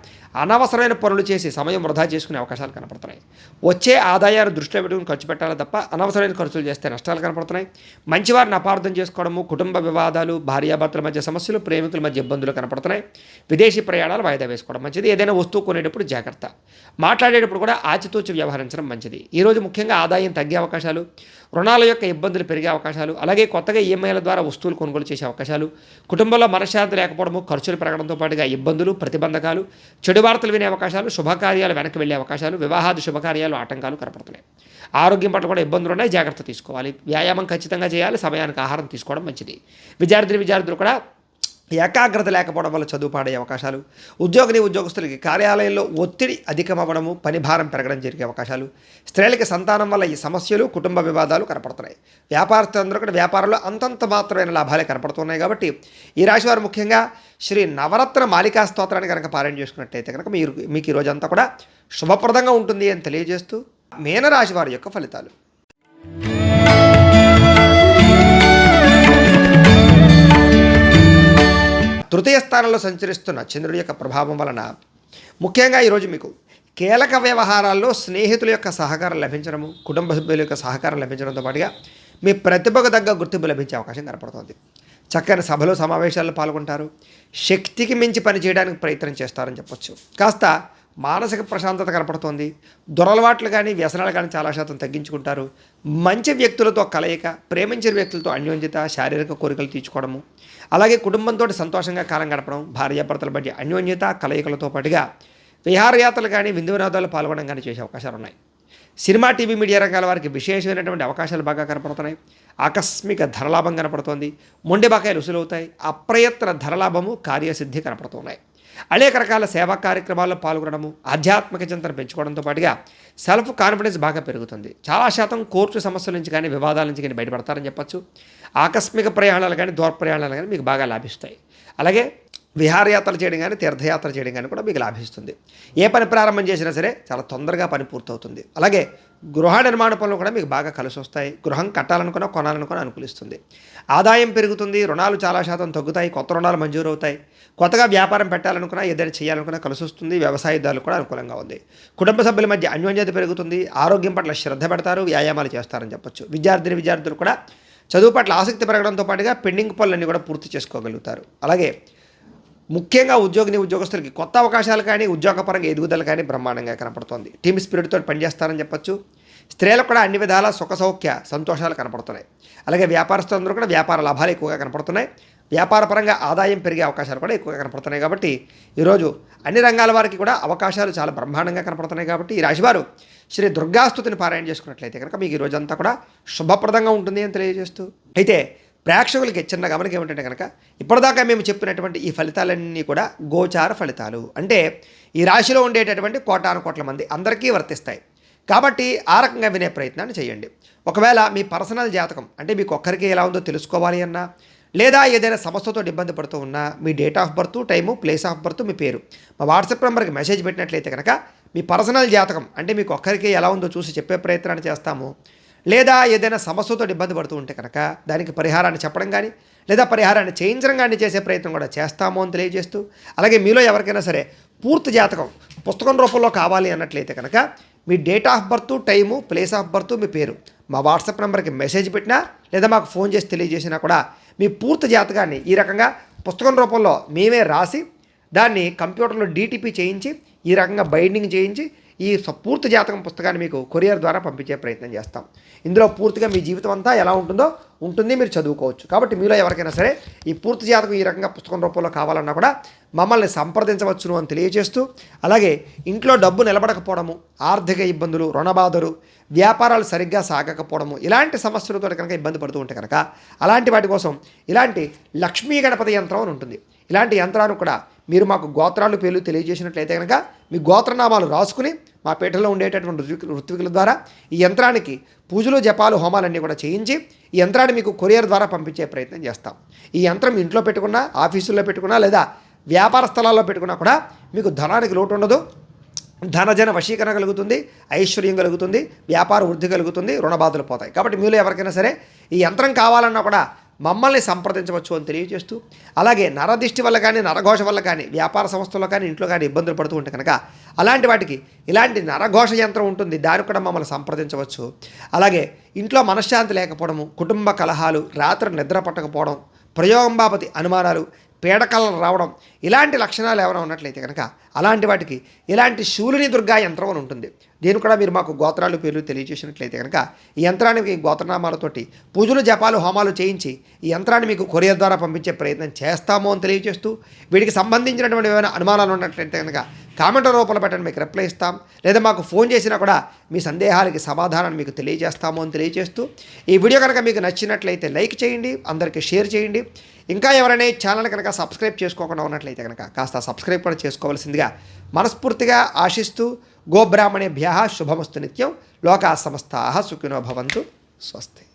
అనవసరమైన పనులు చేసి సమయం వృధా చేసుకునే అవకాశాలు కనపడుతున్నాయి. వచ్చే ఆదాయాన్ని దృష్టిలో పెట్టుకుని ఖర్చు పెట్టాలి తప్ప అనవసరమైన ఖర్చులు చేస్తే నష్టాలు కనపడుతున్నాయి. మంచివారిని అపార్థం చేసుకోవడము, కుటుంబ వివాదాలు, భార్యాభర్తల మధ్య సమస్యలు, ప్రేమికుల మధ్య ఇబ్బందులు కనపడుతున్నాయి. విదేశీ ప్రయాణాలు వాయిదా వేసుకోవడం మంచిది. ఏదైనా వస్తువు కొనేటప్పుడు జాగ్రత్త. మాట్లాడేటప్పుడు కూడా ఆచితూచి వ్యవహరించడం మంచిది. ఈరోజు ముఖ్యంగా ఆదాయం తగ్గే అవకాశాలు, రుణాల యొక్క ఇబ్బందులు పెరిగే అవకాశాలు, అలాగే కొత్తగా ఈఎంఐల ద్వారా వస్తువులు కొనుగోలు చేసే అవకాశాలు, కుటుంబంలో మనశ్శాంతి లేకపోవడము, ఖర్చులు పెరగడంతో పాటుగా ఇబ్బందులు, ప్రతిబంధకాలు, చెడు వార్తలు వినే అవకాశాలు, శుభకార్యాలు వెనక్కి వెళ్ళే అవకాశాలు, వివాహాది శుభకార్యాలు ఆటంకాలు కనపడుతున్నాయి. ఆరోగ్యం పట్ల కూడా ఇబ్బందులు ఉన్నాయి, జాగ్రత్త తీసుకోవాలి. వ్యాయామం ఖచ్చితంగా చేయాలి, సమయానికి ఆహారం తీసుకోవడం మంచిది. విద్యార్థులు కూడా ఏకాగ్రత లేకపోవడం వల్ల చదువు పాడే అవకాశాలు, ఉద్యోగస్తులకి కార్యాలయంలో ఒత్తిడి అధికమవ్వడము, పని భారం పెరగడం జరిగే అవకాశాలు, స్త్రీలకి సంతానం వల్ల ఈ సమస్యలు, కుటుంబ వివాదాలు కనపడుతున్నాయి. వ్యాపారస్తులందరూ కూడా వ్యాపారంలో అంతంత మాత్రమైన లాభాలే కనపడుతున్నాయి. కాబట్టి ఈ రాశి వారు ముఖ్యంగా శ్రీ నవరత్న మాలికా స్తోత్రాన్ని కనుక పారాయణ చేసుకున్నట్లయితే కనుక మీకు ఈ రోజంతా కూడా శుభప్రదంగా ఉంటుంది అని తెలియజేస్తూ మీనరాశి వారి యొక్క ఫలితాలు. తృతీయ స్థానంలో సంచరిస్తున్న చంద్రుడి యొక్క ప్రభావం వలన ముఖ్యంగా ఈరోజు మీకు కీలక వ్యవహారాల్లో స్నేహితుల యొక్క సహకారం లభించడము, కుటుంబ సభ్యుల యొక్క సహకారం లభించడంతో పాటుగా మీ ప్రతిభకు తగ్గ గుర్తింపు లభించే అవకాశం కనపడుతుంది. చక్కని సభలు సమావేశాల్లో పాల్గొంటారు. శక్తికి మించి పని చేయడానికి ప్రయత్నం చేస్తారని చెప్పొచ్చు. కాస్త మానసిక ప్రశాంతత కనపడుతోంది. దురలవాట్లు కానీ వ్యసనాలు కానీ చాలా శాతం తగ్గించుకుంటారు. మంచి వ్యక్తులతో కలయిక, ప్రేమించిన వ్యక్తులతో అన్యోన్యత, శారీరక కోరికలు తీర్చుకోవడము, అలాగే కుటుంబంతో సంతోషంగా కాలం గడపడం, భార్యాభర్తల మధ్య అన్యోన్యత, కలయికలతో పాటుగా విహారయాత్రలు కానీ విందు వినోదాలు పాల్గొనడం కానీ చేసే అవకాశాలు ఉన్నాయి. సినిమా, టీవీ, మీడియా రంగాల వారికి విశేషమైనటువంటి అవకాశాలు బాగా కనపడుతున్నాయి. ఆకస్మిక ధనలాభం కనపడుతోంది. మొండి బకాయిలు వసూలవుతాయి. అప్రయత్న ధనలాభము, కార్యసిద్ధి కనపడుతున్నాయి. అనేక రకాల సేవా కార్యక్రమాల్లో పాల్గొనడము, ఆధ్యాత్మిక చింతన పెంచుకోవడంతో పాటుగా సెల్ఫ్ కాన్ఫిడెన్స్ బాగా పెరుగుతుంది. చాలా శాతం కోర్టు సమస్యల నుంచి కానీ వివాదాల నుంచి కానీ బయటపడతారని చెప్పచ్చు. ఆకస్మిక ప్రయాణాలు కానీ దూర ప్రయాణాలు కానీ మీకు బాగా లాభిస్తాయి. అలాగే విహారయాత్రలు చేయడం కానీ తీర్థయాత్ర చేయడం కానీ కూడా మీకు లాభిస్తుంది. ఏ పని ప్రారంభం చేసినా సరే చాలా తొందరగా పని పూర్తవుతుంది. అలాగే గృహ నిర్మాణ పనులు కూడా మీకు బాగా కలిసి వస్తాయి. గృహం కట్టాలనుకున్నా కొనాలనుకున్నా అనుకూలిస్తుంది. ఆదాయం పెరుగుతుంది. రుణాలు చాలా శాతం తగ్గుతాయి. కొత్త రుణాలు మంజూరు అవుతాయి. కొత్తగా వ్యాపారం పెట్టాలనుకున్నా, ఏదైనా చేయాలనుకున్నా కలిసి వస్తుంది. వ్యవసాయదారులు కూడా అనుకూలంగా ఉంది. కుటుంబ సభ్యుల మధ్య అన్యోన్యత పెరుగుతుంది. ఆరోగ్యం పట్ల శ్రద్ధ పెడతారు. వ్యాయామాలు చేస్తారని చెప్పొచ్చు. విద్యార్థులు కూడా చదువు పట్ల ఆసక్తి పెరగడంతో పాటుగా పెండింగ్ పనులన్నీ కూడా పూర్తి చేసుకోగలుగుతారు. అలాగే ముఖ్యంగా ఉద్యోగస్తులకి కొత్త అవకాశాలు కానీ ఉద్యోగపరంగా ఎదుగుదల కానీ బ్రహ్మాండంగా కనపడుతోంది. టీమ్ స్పిరిట్తో పనిచేస్తారని చెప్పొచ్చు. స్త్రీలకు కూడా అన్ని విధాల సుఖ సౌఖ్య సంతోషాలు కనపడుతున్నాయి. అలాగే వ్యాపారస్తులందరూ కూడా వ్యాపార లాభాలు ఎక్కువగా కనపడుతున్నాయి. వ్యాపారపరంగా ఆదాయం పెరిగే అవకాశాలు కూడా ఎక్కువగా కనపడుతున్నాయి. కాబట్టి ఈరోజు అన్ని రంగాల వారికి కూడా అవకాశాలు చాలా బ్రహ్మాండంగా కనపడుతున్నాయి. కాబట్టి ఈ రాశివారు శ్రీ దుర్గాస్తుతిని పారాయణ చేసుకున్నట్లయితే కనుక మీకు ఈ రోజంతా కూడా శుభప్రదంగా ఉంటుంది అని తెలియజేస్తూ, అయితే ప్రేక్షకులకి చిన్న గమనిక ఏమిటంటే కనుక ఇప్పటిదాకా మేము చెప్పినటువంటి ఈ ఫలితాలన్నీ కూడా గోచార ఫలితాలు. అంటే ఈ రాశిలో ఉండేటటువంటి కోటాను కోట్ల మంది అందరికీ వర్తిస్తాయి. కాబట్టి ఆ రకంగా వినే ప్రయత్నాన్ని చేయండి. ఒకవేళ మీ పర్సనల్ జాతకం అంటే మీకు ఒక్కరికి ఎలా ఉందో తెలుసుకోవాలి అన్నా, లేదా ఏదైనా సమస్యతో ఇబ్బంది పడుతూ ఉన్నా మీ date of birth, time, place of birth, మీ పేరు మా వాట్సాప్ నెంబర్కి మెసేజ్ పెట్టినట్లయితే కనుక మీ పర్సనల్ జాతకం అంటే మీకు ఒక్కరికి ఎలా ఉందో చూసి చెప్పే ప్రయత్నాన్ని చేస్తాము. లేదా ఏదైనా సమస్యతో ఇబ్బంది పడుతూ ఉంటే కనుక దానికి పరిహారాన్ని చెప్పడం కానీ లేదా పరిహారాన్ని చేయించడం కానీ చేసే ప్రయత్నం కూడా చేస్తాము అని తెలియజేస్తూ, అలాగే మీలో ఎవరికైనా సరే పూర్తి జాతకం పుస్తకం రూపంలో కావాలి అన్నట్లయితే కనుక మీ date of birth, time, place of birth, మీ పేరు మా వాట్సాప్ నెంబర్కి మెసేజ్ పెట్టినా లేదా మాకు ఫోన్ చేసి తెలియజేసినా కూడా మీ పూర్తి జాతకాన్ని ఈ రకంగా పుస్తకం రూపంలో మేమే రాసి దాన్ని కంప్యూటర్లో డీటీపీ చేయించి ఈ రకంగా బైండింగ్ చేయించి ఈ పూర్తి జాతకం పుస్తకాన్ని మీకు కొరియర్ ద్వారా పంపించే ప్రయత్నం చేస్తాం. ఇందులో పూర్తిగా మీ జీవితం అంతా ఎలా ఉంటుందో ఉంటుంది, మీరు చదువుకోవచ్చు. కాబట్టి మీలో ఎవరికైనా సరే ఈ పూర్తి జాతకం ఈ రకంగా పుస్తకం రూపంలో కావాలన్నా కూడా మమ్మల్ని సంప్రదించవచ్చును అని తెలియజేస్తూ, అలాగే ఇంట్లో డబ్బు నిలబడకపోవడము, ఆర్థిక ఇబ్బందులు, రుణబాధలు, వ్యాపారాలు సరిగ్గా సాగకపోవడము, ఇలాంటి సమస్యలతో కనుక ఇబ్బంది పడుతూ ఉంటే కనుక అలాంటి వాటి కోసం ఇలాంటి లక్ష్మీ గణపతి యంత్రం అని ఉంటుంది. ఇలాంటి యంత్రాన్ని కూడా మీరు మాకు గోత్రాలు పేర్లు తెలియజేసినట్లయితే కనుక మీ గోత్రనామాలు రాసుకుని మా పీఠంలో ఉండేటటువంటి ఋత్వికుల ద్వారా ఈ యంత్రానికి పూజలు, జపాలు, హోమాలన్నీ కూడా చేయించి ఈ యంత్రాన్ని మీకు కొరియర్ ద్వారా పంపించే ప్రయత్నం చేస్తాం. ఈ యంత్రం ఇంట్లో పెట్టుకున్నా, ఆఫీసుల్లో పెట్టుకున్నా లేదా వ్యాపార స్థలాల్లో పెట్టుకున్నా కూడా మీకు ధనానికి లోటు ఉండదు. ధనజన వశీకరణ కలుగుతుంది, ఐశ్వర్యం కలుగుతుంది, వ్యాపార వృద్ధి కలుగుతుంది, రుణబాధలు పోతాయి. కాబట్టి మీలో ఎవరికైనా సరే ఈ యంత్రం కావాలన్నా కూడా మమ్మల్ని సంప్రదించవచ్చు అని తెలియజేస్తూ, అలాగే నరదిష్టి వల్ల కానీ నరఘోష వల్ల కానీ వ్యాపార సంస్థల్లో కానీ ఇంట్లో కానీ ఇబ్బందులు పడుతూ ఉంటే కనుక అలాంటి వాటికి ఇలాంటి నరఘోష యంత్రం ఉంటుంది, దానికి కూడా మమ్మల్ని సంప్రదించవచ్చు. అలాగే ఇంట్లో మనశ్శాంతి లేకపోవడము, కుటుంబ కలహాలు, రాత్రి నిద్ర పట్టకపోవడం, ప్రయోగం బాపతి అనుమానాలు, పీడకలలు రావడం ఇలాంటి లక్షణాలు ఏమైనా ఉన్నట్లయితే కనుక అలాంటి వాటికి ఇలాంటి శూలిని దుర్గా యంత్రం అని ఉంటుంది. దీన్ని కూడా మీరు మాకు గోత్రాలు పేర్లు తెలియజేసినట్లయితే కనుక ఈ యంత్రానికి గోత్రనామాలతోటి పూజలు జపాలు హోమాలు చేయించి ఈ యంత్రాన్ని మీకు కొరియర్ ద్వారా పంపించే ప్రయత్నం చేస్తాము అని తెలియజేస్తూ వీటికి సంబంధించినటువంటి ఏమైనా అనుమానాలు ఉన్నట్లయితే కనుక కామెంట్ రూపంలో పెట్టండి, మీకు రిప్లై ఇస్తాం. లేదా మాకు ఫోన్ చేసినా కూడా మీ సందేహాలకి సమాధానాన్ని మీకు తెలియజేస్తాము అని తెలియజేస్తూ ఈ వీడియో కనుక మీకు నచ్చినట్లయితే లైక్ చేయండి, అందరికీ షేర్ చేయండి. ఇంకా ఎవరైనా ఈ ఛానల్ కనుక సబ్స్క్రైబ్ చేసుకోకుండా ఉన్నట్లయితే కనుక కాస్త సబ్స్క్రైబ్ కూడా చేసుకోవాల్సిందిగా మనస్ఫూర్తిగా ఆశిస్తూ గోబ్రాహ్మణేభ్యః శుభమస్తు నిత్యం. లోకా సమస్తాః సుఖినో భవంతు. స్వస్తి.